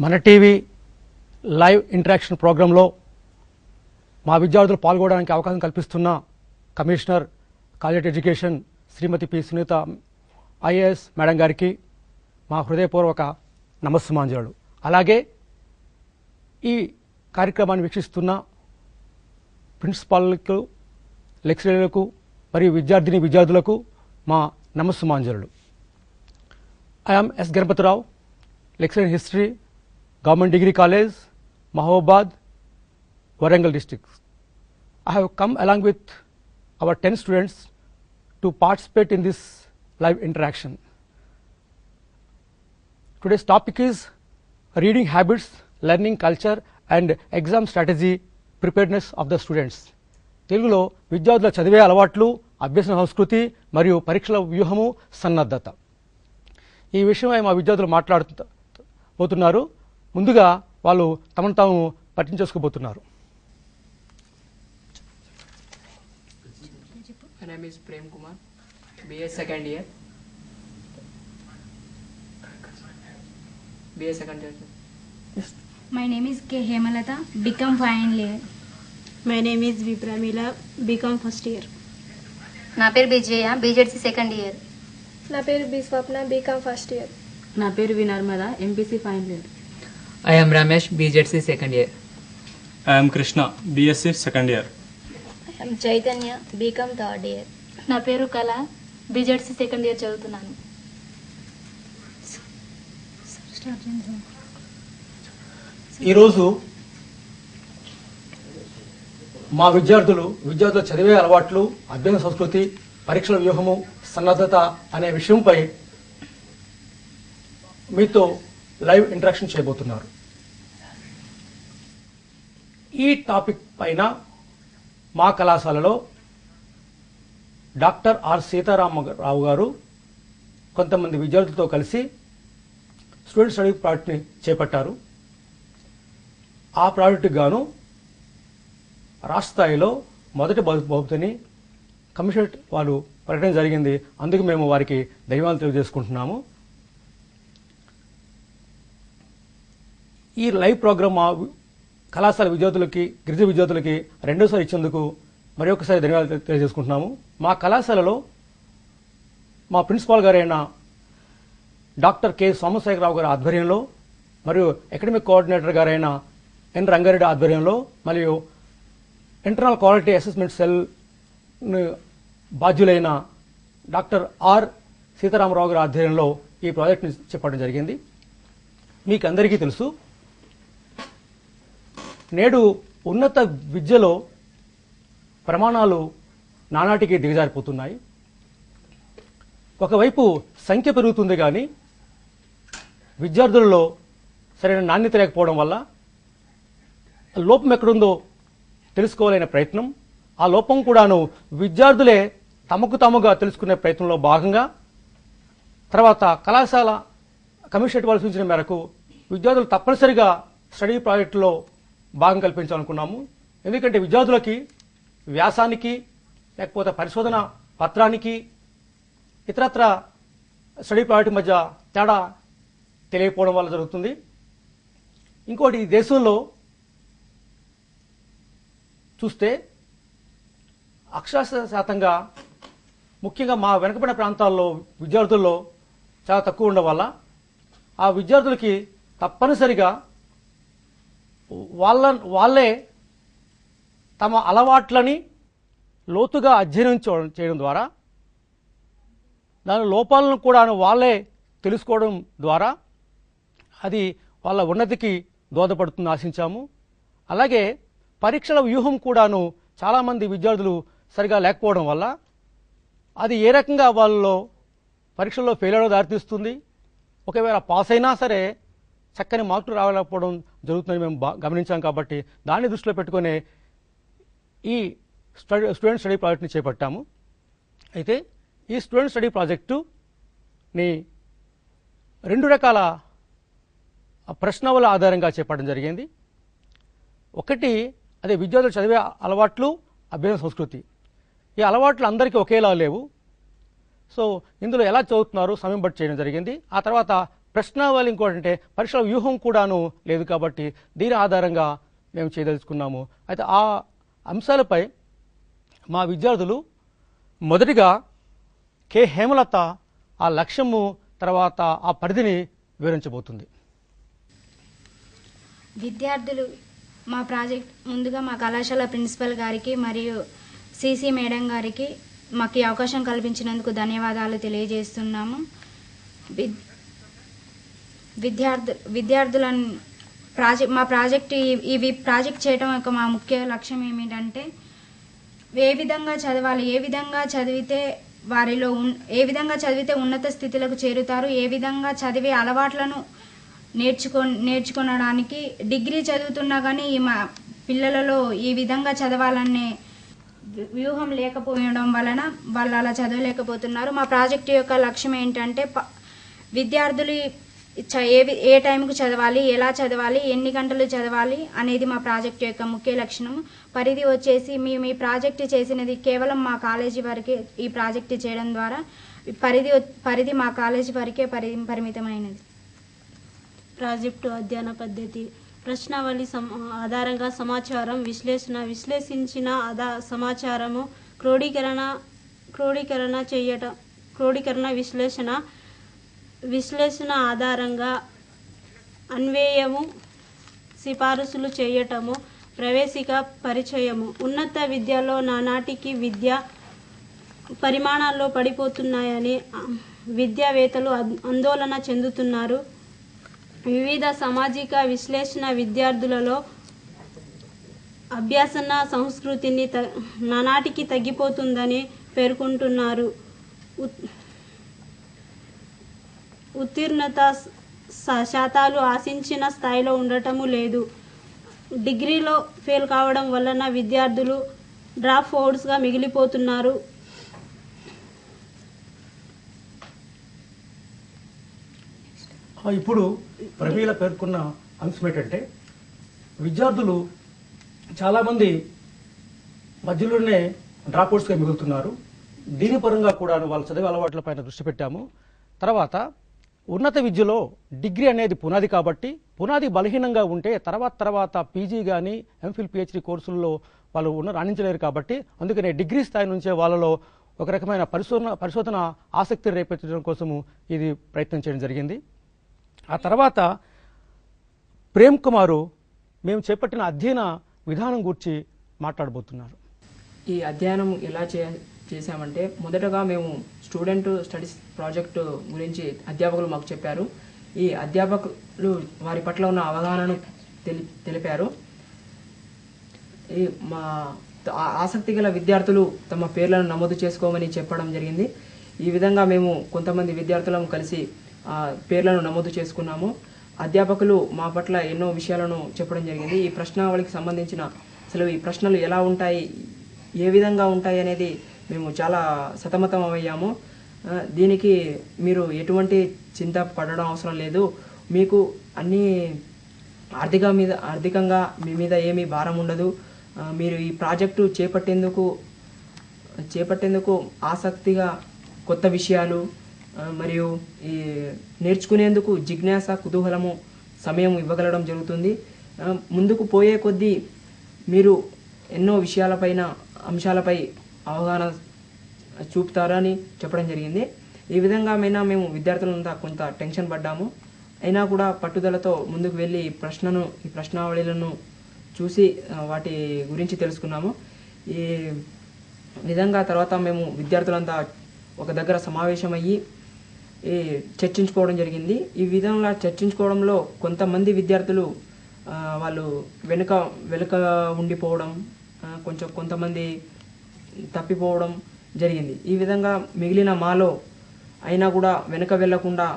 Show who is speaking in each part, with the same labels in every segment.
Speaker 1: మన TV live interaction ప్రోగ్రాంలో మా విద్యార్థులు పాల్గొనడానికి అవకాశం కల్పిస్తున్న కమిషనర్ కాలేజ్ ఎడ్యుకేషన్ శ్రీమతి పి సునీత ఐఏఎస్ మేడం గారికి మా హృదయపూర్వక నమస్సుమాంజలు. అలాగే ఈ కార్యక్రమాన్ని వీక్షిస్తున్న ప్రిన్సిపాల్లకు, లెక్చరర్లకు మరియు విద్యార్థులకు మా నమస్సుమాంజలు. I am S. Ganapati Rao, lecturer in history, Government Degree College, Mahabad, Warangal district. I have come along with our 10 students to participate in this live interaction. Today's topic is reading habits, learning culture and exam strategy preparedness of the students. తెలుగులో విద్యార్థుల చదివే అలవాట్లు, అభ్యసన సంస్కృతి మరియు పరీక్షల వ్యూహము, సన్నద్ధత. ఈ విషయమై మా విద్యార్థులు మాట్లాడుతున్నారు. ముందుగా వాళ్ళు తమను తాము పరిచయం చేసుకోబోతున్నారు.
Speaker 2: My name is Prem Kumar, BA second year. BA second year.
Speaker 1: Yes.
Speaker 3: My name is K. Hemalata, become final year.
Speaker 4: My name is Vipramila, become first year.
Speaker 5: నా పేరు విజయ, బీజెడ్సీ సెకండ్ ఇయర్.
Speaker 6: నా పేరు B Swapna, BCom first year.
Speaker 4: నా పేరు Vinarmada, MPC final year.
Speaker 2: I am Ramesh, BJC second year.
Speaker 7: I am Krishna, BSc second year.
Speaker 5: I am Chaitanya, BCom third year.
Speaker 3: నా పేరు కళ, BZC second year చదువుతున్నాను.
Speaker 1: ఈరోజు మా విద్యార్థుల చదివే అలవాట్లు, అభ్యసన సంస్కృతి, పరీక్షల వ్యూహము, సన్నద్ధత అనే విషయంపై మీతో లైవ్ ఇంటరాక్షన్ చేయబోతున్నారు. ఈ టాపిక్ పైన మా కళాశాలలో డాక్టర్ ఆర్ సీతారామరావు గారు కొంతమంది విద్యార్థులతో కలిసి స్టూడెంట్ స్టడీ ప్రాజెక్ట్ని చేపట్టారు. ఆ ప్రాజెక్టుకు గాను రాష్ట్ర స్థాయిలో మొదటి బహుమతిని కమిషనరేట్ వాళ్ళు ప్రకటన జరిగింది. అందుకు మేము వారికి ధన్యవాదాలు తెలియజేసుకుంటున్నాము. ఈ లైవ్ ప్రోగ్రామ్ మా కళాశాల విద్యార్థులకి, గిరిజన విద్యార్థులకి రెండోసారి ఇచ్చేందుకు మరి ఒకసారి ధన్యవాదాలు తెలియజేసుకుంటున్నాము. మా కళాశాలలో మా ప్రిన్సిపాల్ గారైన డాక్టర్ కె సోమశేఖరరావు గారి ఆధ్వర్యంలో మరియు అకాడమిక్ కోఆర్డినేటర్ గారైన ఎన్ రంగారెడ్డి ఆధ్వర్యంలో మరియు ఇంటర్నల్ క్వాలిటీ అసెస్మెంట్ సెల్ బాధ్యులైన డాక్టర్ ఆర్ సీతారామరావు గారి ఆధ్వర్యంలో ఈ ప్రాజెక్ట్ని చేపట్టడం జరిగింది. మీకు అందరికీ తెలుసు, నేడు ఉన్నత విద్యలో ప్రమాణాలు నానాటికి దిగజారిపోతున్నాయి. ఒకవైపు సంఖ్య పెరుగుతుంది కానీ విద్యార్థులలో సరైన నాణ్యత లేకపోవడం వల్ల లోపం ఎక్కడుందో తెలుసుకోవాలనే ప్రయత్నం, ఆ లోపం కూడాను విద్యార్థులే తమకు తాముగా తెలుసుకునే ప్రయత్నంలో భాగంగా తర్వాత కళాశాల కమిషనరేట్ వాళ్ళు సూచించిన మేరకు విద్యార్థులు తప్పనిసరిగా స్టడీ ప్రాజెక్టులో భాగం కల్పించాలనుకున్నాము. ఎందుకంటే విద్యార్థులకి వ్యాసానికి లేకపోతే పరిశోధన పత్రానికి ఇతరత్ర స్టడీ ప్రాజెక్ట్ మధ్య తేడా తెలియకపోవడం వల్ల జరుగుతుంది. ఇంకోటి, ఈ దేశంలో చూస్తే అక్షరాస్యత శాతంగా ముఖ్యంగా మా వెనుకబడిన ప్రాంతాల్లో విద్యార్థుల్లో చాలా తక్కువ ఉండడం వల్ల ఆ విద్యార్థులకి తప్పనిసరిగా వాళ్ళే తమ అలవాట్లని లోతుగా అధ్యయనం చేయడం ద్వారా దాని లోపాలను కూడా వాళ్ళే తెలుసుకోవడం ద్వారా అది వాళ్ళ ఉన్నతికి దోహదపడుతుందని ఆశించాము. అలాగే పరీక్షల వ్యూహం కూడాను చాలామంది విద్యార్థులు సరిగా లేకపోవడం వల్ల అది ఏ రకంగా వాళ్ళలో పరీక్షల్లో ఫెయిల్ అవ్వడం దారితీస్తుంది, ఒకవేళ పాస్ అయినా సరే చక్కని మార్కులు రాలేకపోవడం జరుగుతుందని మేము గమనించాం. కాబట్టి దాన్ని దృష్టిలో పెట్టుకునే ఈ స్టూడెంట్ స్టడీ ప్రాజెక్ట్ని చేపట్టాము. అయితే ఈ స్టూడెంట్ స్టడీ ప్రాజెక్టుని 2 రకాల ప్రశ్నల ఆధారంగా చేపట్టడం జరిగింది. ఒకటి అదే విద్యార్థులు చదివే అలవాట్లు, అభ్యసన సంస్కృతి. ఈ అలవాట్లు అందరికీ ఒకేలా లేవు. సో ఇందులో ఎలా చదువుతున్నారు సమయం బట్టి చేయడం జరిగింది. ఆ తర్వాత ప్రశ్నావళి ఇంకోటంటే పరీక్షల వ్యూహం కూడాను లేదు. కాబట్టి దీని ఆధారంగా మేము చేయదలుచుకున్నాము. అయితే ఆ అంశాలపై మా విద్యార్థులు మొదటిగా కె హేమలత ఆ లక్ష్యము తర్వాత ఆ పరిధిని వివరించబోతుంది.
Speaker 8: విద్యార్థులు మా ప్రాజెక్ట్ ముందుగా మా కళాశాల ప్రిన్సిపల్ గారికి మరియు సిసి మేడం గారికి మాకు ఈ అవకాశం కల్పించినందుకు ధన్యవాదాలు తెలియజేస్తున్నాము. విద్యార్థులను మా ప్రాజెక్ట్ ఇవి ప్రాజెక్ట్ చేయడం యొక్క మా ముఖ్య లక్ష్యం ఏమిటంటే ఏ విధంగా చదవాలి, ఏ విధంగా చదివితే వారిలో ఏ విధంగా చదివితే ఉన్నత స్థితిలకు చేరుతారు, ఏ విధంగా చదివే అలవాట్లను నేర్చుకోవడానికి డిగ్రీ చదువుతున్నా కానీ మా పిల్లలలో ఈ విధంగా చదవాలనే వ్యూహం లేకపోవడం వలన వాళ్ళు అలా చదవలేకపోతున్నారు. మా ప్రాజెక్టు యొక్క లక్ష్యం ఏంటంటే విద్యార్థులు ఏ టైంకు చదవాలి, ఎలా చదవాలి, ఎన్ని గంటలు చదవాలి అనేది మా ప్రాజెక్టు యొక్క ముఖ్య లక్షణం. పరిధి వచ్చేసి మేము ఈ ప్రాజెక్టు చేసినది కేవలం మా కాలేజీ వరకే. ఈ ప్రాజెక్టు చేయడం ద్వారా పరిధి మా కాలేజీ వరకే పరిమితమైనది.
Speaker 4: ప్రాజెక్టు అధ్యయన పద్ధతి ప్రశ్నావళి ఆధారంగా సమాచారం విశ్లేషించిన సమాచారము క్రోడీకరణ చేయటం, విశ్లేషణ ఆధారంగా అన్వయము, సిఫారసులు చేయటము, ప్రవేశిక పరిచయము. ఉన్నత విద్యలో నానాటికి విద్య పరిమాణాల్లో పడిపోతున్నాయని విద్యావేత్తలు ఆందోళన చెందుతున్నారు. వివిధ సామాజిక విశ్లేషణ విద్యార్థులలో అభ్యసన సంస్కృతిని నానాటికి తగ్గిపోతుందని పేర్కొంటున్నారు. ఉత్తీర్ణత శాతాలు ఆశించిన స్థాయిలో ఉండటము లేదు. డిగ్రీలో ఫెయిల్ కావడం వలన విద్యార్థులు డ్రాప్ అవుట్స్గా మిగిలిపోతున్నారు.
Speaker 1: ఇప్పుడు ప్రవీల పేర్కొన్న అంశం ఏంటంటే విద్యార్థులు చాలామంది మధ్యలోనే డ్రాప్అవుట్స్గా మిగులుతున్నారు. దీని పరంగా కూడా వాళ్ళ చదివే అలవాట్లపైన దృష్టి పెట్టాము. తర్వాత ఉన్నత విద్యలో డిగ్రీ అనేది పునాది కాబట్టి పునాది బలహీనంగా ఉంటే తర్వాత పీజీ కానీ ఎంఫిల్ పిహెచ్డి కోర్సుల్లో వాళ్ళు రాణించలేరు. కాబట్టి అందుకనే డిగ్రీ స్థాయి నుంచే వాళ్ళలో ఒక రకమైన పరిశోధన ఆసక్తి రేపెత్తడం కోసము ఇది ప్రయత్నం చేయడం జరిగింది. ఆ తర్వాత ప్రేమ్ కుమారు మేము చేపట్టిన అధ్యయన విధానం గురించి మాట్లాడబోతున్నారు.
Speaker 2: ఈ అధ్యయనం ఎలా చేశామంటే మొదటగా మేము స్టూడెంట్ స్టడీస్ ప్రాజెక్టు గురించి అధ్యాపకులు మాకు చెప్పారు. ఈ అధ్యాపకులు వారి పట్ల ఉన్న అవగాహనను తెలిపారు. ఈ మా ఆసక్తి గల విద్యార్థులు తమ పేర్లను నమోదు చేసుకోమని చెప్పడం జరిగింది. ఈ విధంగా మేము కొంతమంది విద్యార్థులను కలిసి పేర్లను నమోదు చేసుకున్నాము. అధ్యాపకులు మా పట్ల ఎన్నో విషయాలను చెప్పడం జరిగింది. ఈ ప్రశ్నావళికి సంబంధించిన అసలు ఈ ప్రశ్నలు ఎలా ఉంటాయి, ఏ విధంగా ఉంటాయి అనేది మేము చాలా సతమతం అయ్యాము. దీనికి మీరు ఎటువంటి చింత పడడం అవసరం లేదు. మీకు అన్ని ఆర్థికంగా మీ మీద ఏమీ భారం ఉండదు. మీరు ఈ ప్రాజెక్టు చేపట్టేందుకు ఆసక్తిగా కొత్త విషయాలు మరియు ఈ నేర్చుకునేందుకు జిజ్ఞాస, కుతూహలము, సమయం ఇవ్వగలడం జరుగుతుంది. ముందుకు పోయే కొద్దీ మీరు ఎన్నో అంశాలపై అవగాహన చూపుతారని చెప్పడం జరిగింది. ఈ విధంగా మేము విద్యార్థులంతా కొంత టెన్షన్ పడ్డాము. అయినా కూడా పట్టుదలతో ముందుకు వెళ్ళి ఈ ప్రశ్నావళిలను చూసి వాటి గురించి తెలుసుకున్నాము. ఈ విధంగా తర్వాత మేము విద్యార్థులంతా ఒక దగ్గర సమావేశమయ్యి చర్చించుకోవడం జరిగింది. ఈ విధంగా చర్చించుకోవడంలో కొంతమంది విద్యార్థులు వాళ్ళు వెనుక ఉండిపోవడం, కొంతమంది తప్పిపోవడం జరిగింది. ఈ విధంగా మిగిలిన మాలో అయినా కూడా వెనుక వెళ్లకుండా,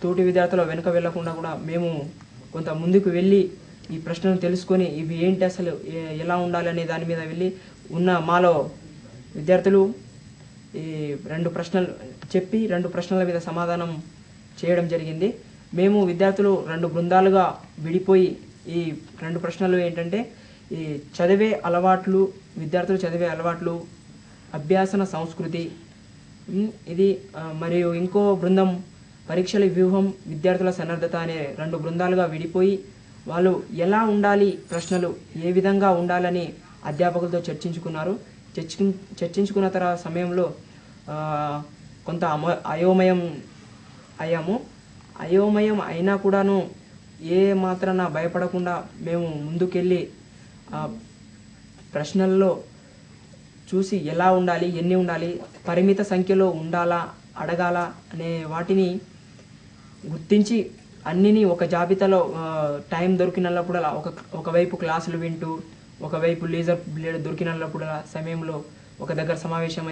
Speaker 2: తోటి విద్యార్థులు వెనుక వెళ్లకుండా కూడా మేము కొంత ముందుకు వెళ్ళి ఈ ప్రశ్నను తెలుసుకొని ఇవి ఏంటి, అసలు ఎలా ఉండాలి అనే దాని మీద వెళ్ళి ఉన్న మాలో విద్యార్థులు ఈ 2 ప్రశ్నలు చెప్పి 2 ప్రశ్నల మీద సమాధానం చేయడం జరిగింది. మేము విద్యార్థులు 2 బృందాలుగా విడిపోయి ఈ 2 ప్రశ్నలు ఏంటంటే ఈ చదివే అలవాట్లు, విద్యార్థులు చదివే అలవాట్లు, అభ్యాసన సంస్కృతి, ఇది మరియు ఇంకో బృందం పరీక్షల వ్యూహం, విద్యార్థుల సన్నద్ధత అనే 2 బృందాలుగా విడిపోయి వాళ్ళు ఎలా ఉండాలి, ప్రశ్నలు ఏ విధంగా ఉండాలని అధ్యాపకులతో చర్చించుకున్నారు. చర్చించుకున్న తర్వాత సమయంలో కొంత అయోమయం అయ్యాము. అయోమయం అయినా కూడాను ఏ మాత్రాన భయపడకుండా మేము ముందుకెళ్ళి ప్రశ్నల్లో చూసి ఎలా ఉండాలి, ఎన్ని ఉండాలి, పరిమిత సంఖ్యలో ఉండాలా, అడగాల అనే వాటిని గుర్తించి అన్నిని ఒక జాబితాలో టైం దొరికినప్పుడు ఒకవైపు క్లాసులు వింటూ, ఒకవైపు లీజర్ పీరియడ్ దొరికినప్పుడు సమయంలో ఒక దగ్గర సమావేశం